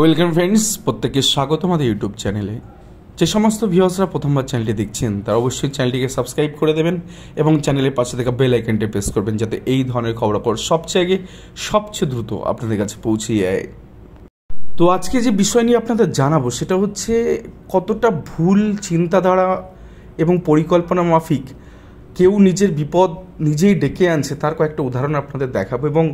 Welcome friends, প্রত্যেককে স্বাগত আমাদের ইউটিউব চ্যানেলে। যে সমস্ত ভিউয়ার্সরা প্রথমবার চ্যানেলটি দেখছেন তারা অবশ্যই চ্যানেলটিকে সাবস্ক্রাইব করে দেবেন এবং চ্যানেলের পাশে থাকা বেল আইকনটি প্রেস করবেন, যাতে এই ধরনের খবরাখবর সবচেয়ে আগে সবচেয়ে দ্রুত আপনাদের কাছে পৌঁছে যায়। তো আজকে যে বিষয় নিয়ে আপনাদের জানাবো সেটা হচ্ছে কতটা ভুল চিন্তাধারা এবং পরিকল্পনা মাফিক কেউ নিজের বিপদ নিজেই ডেকে আনছে, তার কয়েকটা উদাহরণ আপনাদের দেখাবো। এবং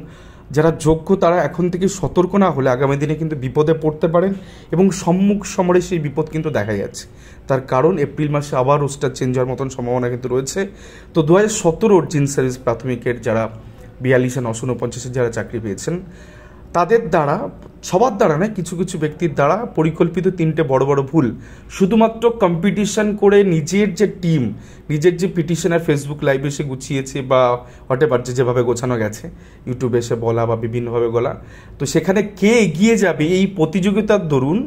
যারা যোগ্য তারা এখন থেকে সতর্ক না হলে আগামী দিনে কিন্তু বিপদে পড়তে পারেন এবং সম্মুখ সমরে সেই বিপদ কিন্তু দেখা যাচ্ছে। তার কারণ এপ্রিল মাসে আবার রোস্টার চেঞ্জ হওয়ার মতন সম্ভাবনা কিন্তু রয়েছে। তো 2017 জিন সার্ভিস প্রাথমিকের যারা 42,949 যারা চাকরি পেয়েছেন তাদের দ্বারা, সবার দ্বারা নয়, কিছু কিছু ব্যক্তির দ্বারা পরিকল্পিত 3টে বড় বড় ভুল শুধুমাত্র কম্পিটিশন করে নিজের যে টিম, নিজের যে পিটিশনার ফেসবুক লাইভে এসে গুছিয়েছে বা হোয়াটএভার যেভাবে গোছানো গেছে, ইউটিউবে এসে বলা বা বিভিন্নভাবে বলা, তো সেখানে কে এগিয়ে যাবে এই প্রতিযোগিতার দরুন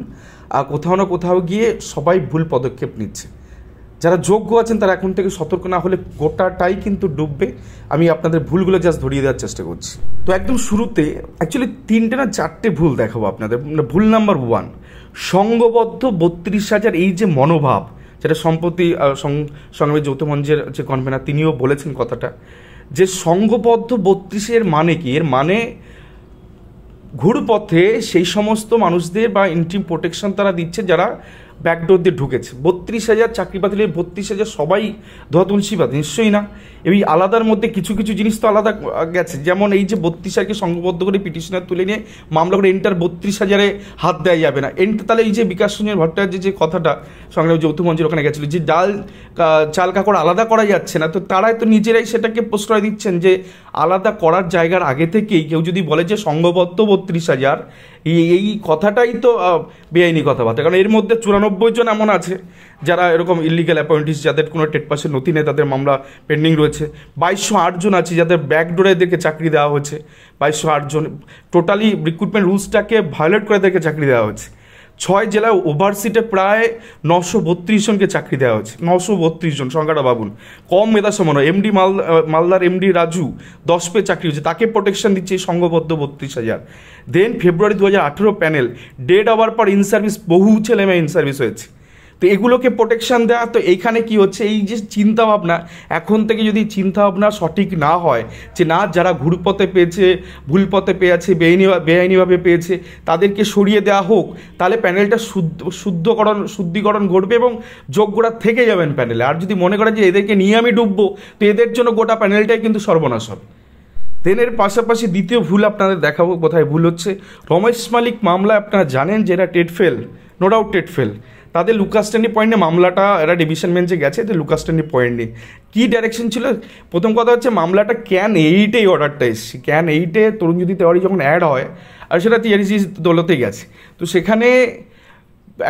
কোথাও না কোথাও গিয়ে সবাই ভুল পদক্ষেপ নিচ্ছে। যারা যোগ্য আছেন তারা এখন থেকে সতর্ক না হলে গোটাটাই কিন্তু ডুববে। আমি আপনাদের ভুলগুলো জাস্ট ধরিয়ে দেওয়ার চেষ্টা করছি। তো একদম শুরুতে অ্যাকচুয়ালি 3টে না 4টে ভুল দেখাবো আপনাদের। ভুল নাম্বার 1, সংঘবদ্ধ 32,000 এই যে মনোভাব, যেটা সম্প্রতি সংগ্রামী যৌথ মঞ্চের যে কনভেনার তিনিও বলেছেন কথাটা, যে সংঘবদ্ধ 32 মানে কি? এর মানে ঘুরপথে সেই সমস্ত মানুষদের বা ইন্টিম প্রোটেকশন তারা দিচ্ছে যারা ব্যাকডোর দিয়ে ঢুকেছে। 32,000 চাকরি বাতিলের 32,000 সবাই ধোয়া তুলসীবাদ? নিশ্চয়ই না। এই আলাদার মধ্যে কিছু কিছু জিনিস তো আলাদা গেছে, যেমন এই যে 32,000কে সংঘবদ্ধ করে পিটিশনার তুলে নিয়ে মামলা করে এন্টার 32,000-এ হাত দেওয়া যাবে না। তাহলে এই যে বিকাশ রঞ্জন ভট্টাচার্যের যে কথাটা সংগ্রামী যৌথ মঞ্চের ওখানে গেছিলো, যে চাল কাকড় আলাদা করা যাচ্ছে না, তো তারাই তো নিজেরাই সেটাকে প্রশ্রয় দিচ্ছেন যে আলাদা করার জায়গার আগে থেকেই কেউ যদি বলে যে সংঘবদ্ধ 32,000, এই কথাটাই তো বেআইনি কথাবার্তা। কারণ এর মধ্যে 94 জন এমন আছে যারা এরকম ইলিগাল অ্যাপয়েন্টিস, যাদের কোনো টেট পাসের নথি নেই, তাদের মামলা পেন্ডিং রয়েছে। 2208 জন আছে যাদের ব্যাকডোরে এদেরকে চাকরি দেওয়া হয়েছে। 2208 জন টোটালি রিক্রুটমেন্ট রুলসটাকে ভায়োলেট করে এদেরকে চাকরি দেওয়া হয়েছে। 6 জেলায় ওভারসিটে প্রায় 932 জনকে চাকরি দেওয়া হয়েছে। 932 জন, সংখ্যাটা ভাবুন। কম মেধা সমান। এমডি মালদার এমডি রাজু 10 পেয়ে চাকরি হয়েছে, তাকে প্রোটেকশন দিচ্ছে এই সংঘবদ্ধ 32,000। দেন ফেব্রুয়ারি 2018 প্যানেল, ডেড আওয়ার পর ইন সার্ভিস, বহু ছেলে মেয়ে ইন সার্ভিস হয়েছে। তো এগুলোকে প্রোটেকশন দেওয়া। তো এইখানে কি হচ্ছে, এই যে চিন্তাভাবনা, এখন থেকে যদি চিন্তাভাবনা সঠিক না হয় যে না, যারা ঘুরপথে পেয়েছে, ভুল পথে পেয়েছে, বেআইনিভাবে পেয়েছে, তাদেরকে সরিয়ে দেওয়া হোক, তাহলে প্যানেলটা শুদ্ধিকরণ ঘটবে এবং যোগ্যরা থেকে যাবেন প্যানেলে। আর যদি মনে করেন যে এদেরকে নিয়ে আমি ডুববো, তো এদের জন্য গোটা প্যানেলটাই কিন্তু সর্বনাশ হবে। দেন এর পাশাপাশি দ্বিতীয় ভুল আপনাদের দেখাবো। কোথায় ভুল হচ্ছে? রমেশ মালিক মামলা আপনারা জানেন যে এরা TET fail, no doubt TET fail, তাদের লুকাস টেন্ডি পয়েন্টে মামলাটা, এরা ডিভিশন বেঞ্চে গেছে, তো লুকাস টেন্ডি পয়েন্ট নেই। কী ডাইরেকশন ছিল? প্রথম কথা হচ্ছে মামলাটা ক্যান 8-এই অর্ডারটা এসছে। ক্যান 8-এ তরুণজ্যোতি তেওয়ারি যখন অ্যাড হয়, আর সেটা টিআরসি দৌলতেই গেছে, তো সেখানে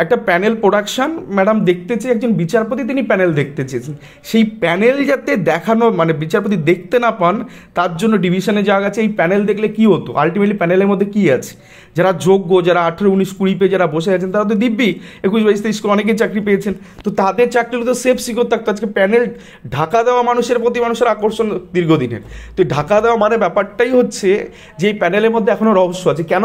একটা প্যানেল প্রোডাকশন ম্যাডাম দেখতে চেয়ে, একজন বিচারপতি তিনি প্যানেল দেখতে চেয়েছেন। সেই প্যানেল যাতে দেখানো, মানে বিচারপতি দেখতে না পান, তার জন্য ডিভিশনে যাওয়া গেছে। এই প্যানেল দেখলে কি হতো? আলটিমেটলি প্যানেলের মধ্যে কি আছে? যারা যোগ্য, যারা 18, 19, 20 পেয়ে যারা বসে আছেন, তারা তো দিব্যি 21, 22, 23 করে অনেকেই চাকরি পেয়েছেন। তো তাদের চাকরিগুলো তো সেফ সিকিউর থাকতো। আজকে প্যানেল ঢাকা দেওয়া মানুষের প্রতি মানুষের আকর্ষণ দীর্ঘদিনের। তো ঢাকা দেওয়া মানে ব্যাপারটাই হচ্ছে যে এই প্যানেলের মধ্যে এখনও রহস্য আছে। কেন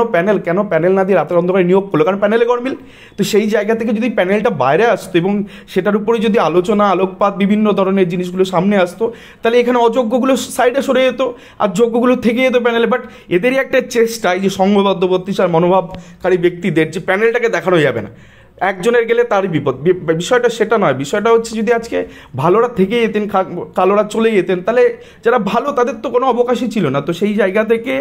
প্যানেল না দিয়ে রাতের অন্ধকারে নিয়োগ করলো? কারণ প্যানেলে গরমিল। তো সেই জায়গা থেকে যদি প্যানেলটা বাইরে আসতো এবং সেটার উপরে যদি আলোচনা, আলোকপাত, বিভিন্ন ধরনের জিনিসগুলো সামনে আসতো, তাহলে এখানে অযোগ্যগুলো সাইডে সরে যেত আর যোগ্যগুলো থেকে যেত প্যানেলে। বাট এদেরই একটা চেষ্টা, এই যে সংঘবদ্ধ 32 মনোভাবকারী ব্যক্তিদের, যে প্যানেলটাকে দেখানো যাবে না, একজনের গেলে তারই বিপদ। বিষয়টা সেটা নয়। বিষয়টা হচ্ছে যদি আজকে ভালোরা থেকে যেতেন, কালোরা চলে যেতেন, তাহলে যারা ভালো তাদের তো কোনো অবকাশই ছিল না। তো সেই জায়গা থেকে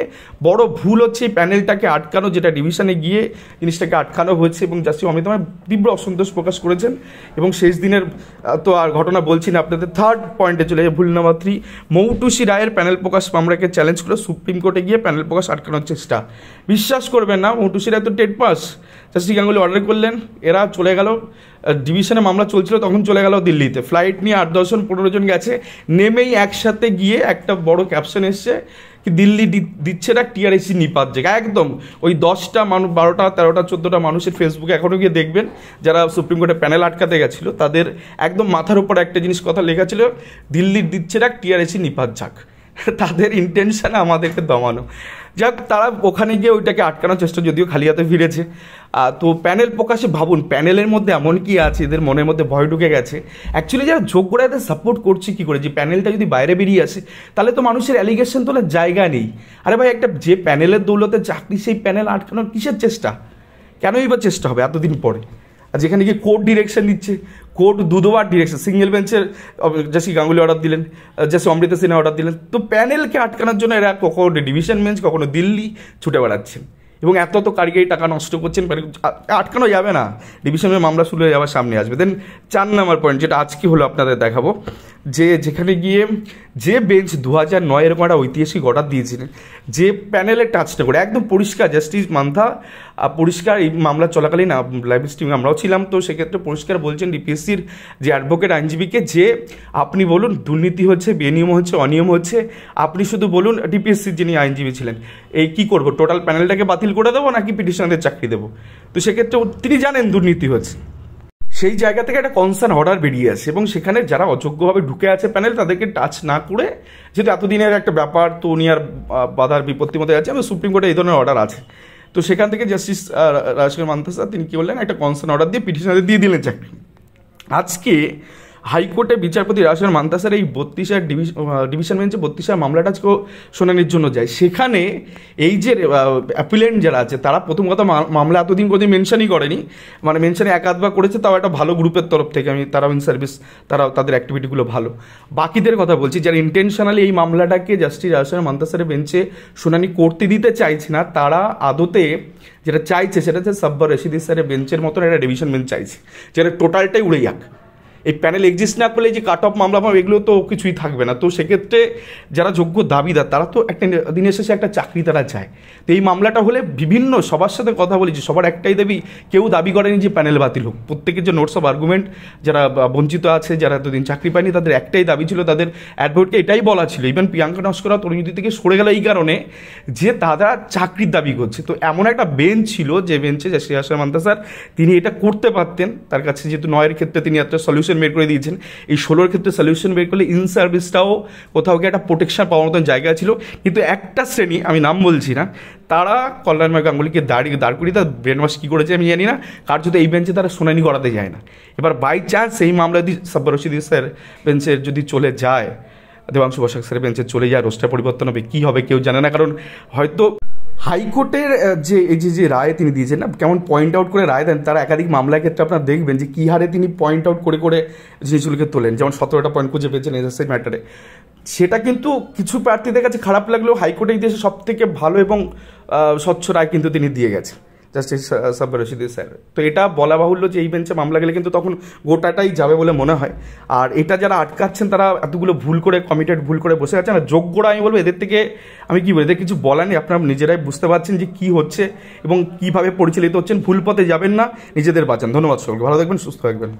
বড় ভুল হচ্ছে এই প্যানেলটাকে আটকানো, যেটা ডিভিশনে গিয়ে জিনিসটাকে আটকানো হয়েছে। এবং জাস্টিস অমিত আমার তীব্র অসন্তোষ প্রকাশ করেছেন। এবং শেষ দিনের তো আর ঘটনা বলছি না, আপনাদের থার্ড পয়েন্টে চলে যায়। ভুল নাম্বার 3, মৌটুসি রায়ের প্যানেল প্রকাশ মামলাকে চ্যালেঞ্জ করে সুপ্রিম কোর্টে গিয়ে প্যানেল প্রকাশ আটকানোর চেষ্টা। বিশ্বাস করবেন না, মৌটুসি রায় তো TET pass, justice Ganguly order করলেন, এরা চলে গেল, ডিভিশনে মামলা চলছিল তখন চলে গেল দিল্লিতে। ফ্লাইট নিয়ে 8-10 জন 15 জন গেছে, নেমেই একসাথে গিয়ে একটা বড় ক্যাপশন এসছে কি দিল্লি দিচ্ছে না টিআরএসি নিপাত জায়গা। একদম ওই 10টা মানুষ, 12টা 13টা 14টা মানুষের ফেসবুকে এখনও গিয়ে দেখবেন যারা সুপ্রিম কোর্টে প্যানেল আটকাতে গেছিলো, তাদের একদম মাথার উপর একটা জিনিস কথা লেখা ছিল, দিল্লির দিচ্ছে না টিআরএসি নিপাত যাক। তাদের ইন্টেনশন আমাদেরকে দমানো। যাক, তারা ওখানে গিয়ে ওইটাকে আটকানোর চেষ্টা, যদিও খালি হাতে ফিরেছে। তো প্যানেল প্রকাশে ভাবুন, প্যানেলের মধ্যে এমন কি আছে, এদের মনের মধ্যে ভয় ঢুকে গেছে। অ্যাকচুয়ালি যারা যোগ্যরা এদের সাপোর্ট করছে কী করে, যে প্যানেলটা যদি বাইরে বেরিয়ে আসে তাহলে তো মানুষের অ্যালিগেশন তোলার জায়গা নেই। আরে ভাই, একটা যে প্যানেলের দৌলতে চাকরি, সেই প্যানেল আটকানোর কিসের চেষ্টা, কেনই বা চেষ্টা হবে এতদিন পরে? আর যেখানে গিয়ে কোর্ট ডিরেকশন দিচ্ছে, কোর্ট দুবার ডিরেকশন, সিঙ্গেল বেঞ্চের জেসি গাঙ্গুলি অর্ডার দিলেন, জেসি অমৃতা সিনহা অর্ডার দিলেন, তো প্যানেলকে আটকানোর জন্য এরা কখনো ডিভিশন বেঞ্চ, কখনো দিল্লি ছুটে বেড়াচ্ছেন এবং এত কারিগরি টাকা নষ্ট করছেন। আটকানো যাবে না, ডিভিশনের মামলা শুরু হয়ে যাওয়ার সামনে আসবে। দেন 4 নম্বর পয়েন্ট, যেটা আজকে হলো আপনাদের দেখাবো, যে যেখানে গিয়ে যে বেঞ্চ 2009 এরকম একটা ঐতিহাসিক অর্ডার দিয়েছিলেন, যে প্যানেলের টাচটা করে একদম পরিষ্কার, জাস্টিস মান্থা পরিষ্কার এই মামলা চলাকালীন লাইভ স্ট্রিমে আমরাও ছিলাম, তো সেক্ষেত্রে পরিষ্কার বলছেন ডিপিএসসির যে অ্যাডভোকেট আইনজীবীকে, যে আপনি বলুন দুর্নীতি হচ্ছে, বেনিয়ম হচ্ছে, অনিয়ম হচ্ছে, আপনি শুধু বলুন, ডিপিএসসির যিনি আইনজীবী ছিলেন, এই কী করবো, টোটাল প্যানেলটাকে বাতিল করে দেবো নাকি পিটিশনারদের চাকরি দেবো? তো সেক্ষেত্রে তিনি জানেন দুর্নীতি হচ্ছে, সেই জায়গা থেকে একটা কনসার্ন অর্ডার বেরিয়ে আসে এবং সেখানে যারা অযোগ্যভাবে ঢুকে আছে প্যানেল, তাদেরকে টাচ না করে, যেহেতু এতদিনের একটা ব্যাপার, তো উনি আর বাধার বিপত্তির মধ্যে আছে, এবং সুপ্রিম কোর্টে এই ধরনের অর্ডার আছে, তো সেখান থেকে জাস্টিস রাজশেখর মান্থা স্যার তিনি কী বললেন, একটা কনসার্ন অর্ডার দিয়ে পিটিশনারদের দিয়ে দিলেন চাকরি। আজকে হাইকোর্টে বিচারপতি রাজশেখর মান্থা স্যার এই 32 ডিভিশন বেঞ্চে 32 মামলাটা আজকেও শুনানির জন্য যায়। সেখানে এই যে অ্যাপিলেন্ট যারা আছে, তারা প্রথম কথা মামলা এতদিন কোনোদিন মেনশনই করেনি, মানে মেনশনে এক আধবার করেছে, তাও একটা ভালো গ্রুপের তরফ থেকে, তারাও ইন সার্ভিস, তারাও তাদের অ্যাক্টিভিটিগুলো ভালো। বাকিদের কথা বলছি, যারা ইন্টেনশনালি এই মামলাটাকে জাস্টিস রাজশেখর মান্থা স্যারের বেঞ্চে শুনানি করতে দিতে চাইছে না, তারা আদতে যেটা চাইছে সেটা হচ্ছে সাব্বার রশিদি স্যারের বেঞ্চের মতন একটা ডিভিশন বেঞ্চ চাইছে, যেটা টোটালটাই উড়ে যাক। এই প্যানেল এক্সিস্ট না করলে যে কাট অফ মামলা এগুলো তো কিছুই থাকবে না। তো সেক্ষেত্রে যারা যোগ্য দাবিদার, তারা তো একটা দিনের শেষে একটা চাকরি তারা চায়। তো এই মামলাটা হলে বিভিন্ন সবার সাথে কথা বলেছি, সবার একটাই দাবি, কেউ দাবি করেনি যে প্যানেল বাতিল হোক। প্রত্যেকের যে নোটস অফ আর্গুমেন্ট, যারা বঞ্চিত আছে, যারা এতদিন চাকরি পায়নি, তাদের একটাই দাবি ছিল, তাদের অ্যাডভোকেটকে এটাই বলা ছিল, ইভেন প্রিয়াঙ্কা নস্করা তরুণীতি থেকে সরে গেল এই কারণে যে তারা চাকরির দাবি করছে। তো এমন একটা বেঞ্চ ছিল, যে বেঞ্চে জাস্টিস রাজশেখর মান্থা স্যার তিনি এটা করতে পারতেন। তার কাছে যেহেতু 9 ক্ষেত্রে তিনি একটা সলিউশন বের করে দিয়েছেন, এই 16 ক্ষেত্রে সলিউশন বের করলে ইন সার্ভিসটাও কোথাও গিয়ে একটা প্রোটেকশন পাওয়ার মতন জায়গা ছিল। কিন্তু একটা শ্রেণী, আমি নাম বলছি না, তারা কল্যাণময় গাঙ্গুলিকে দাঁড় করিয়ে তার ব্রেন ওয়াশ কী করেছে আমি জানি না, কার্যত এই বেঞ্চে তারা শুনানি করাতে যায় না। এবার বাই চান্স এই মামলা যদি সাব্বার রশিদি স্যার বেঞ্চের যদি চলে যায়, দেবাংশু বসাক স্যারের বেঞ্চে চলে যায়, রোস্টার পরিবর্তন হবে, কী হবে কেউ জানে না। কারণ হয়তো হাইকোর্টের যে এই যে রায় তিনি দিয়েছেন না, কেমন পয়েন্ট আউট করে রায় দেন, তারা একাধিক মামলার ক্ষেত্রে আপনারা দেখবেন যে কী হারে তিনি পয়েন্ট আউট করে করে জিনিসগুলোকে তোলেন। যেমন 17টা পয়েন্ট খুঁজে পেয়েছেন এসএসসি ম্যাটারে, সেটা কিন্তু কিছু প্রার্থীদের কাছে খারাপ লাগলেও হাইকোর্টের ইতিহাসে সব থেকে ভালো এবং স্বচ্ছ রায় কিন্তু তিনি দিয়ে গেছেন জাস্টিস সাব্বার রশিদি স্যার। তো এটা বলা বাহুল্য যে এই বেঞ্চে মামলা গেলে কিন্তু তখন গোটাটাই যাবে বলে মনে হয়। আর এটা যারা আটকাচ্ছেন, তারা এতগুলো ভুল করে, কমিটেড ভুল করে বসে আছেন। আর যোগ্যরা আমি বলবো, এদের থেকে আমি কী বলি, এদের কিছু বলার নেই। আপনারা নিজেরাই বুঝতে পারছেন যে কী হচ্ছে এবং কীভাবে পরিচালিত হচ্ছেন। ভুল পথে যাবেন না, নিজেদের বাঁচান। ধন্যবাদ সকলকে, ভালো থাকবেন, সুস্থ থাকবেন।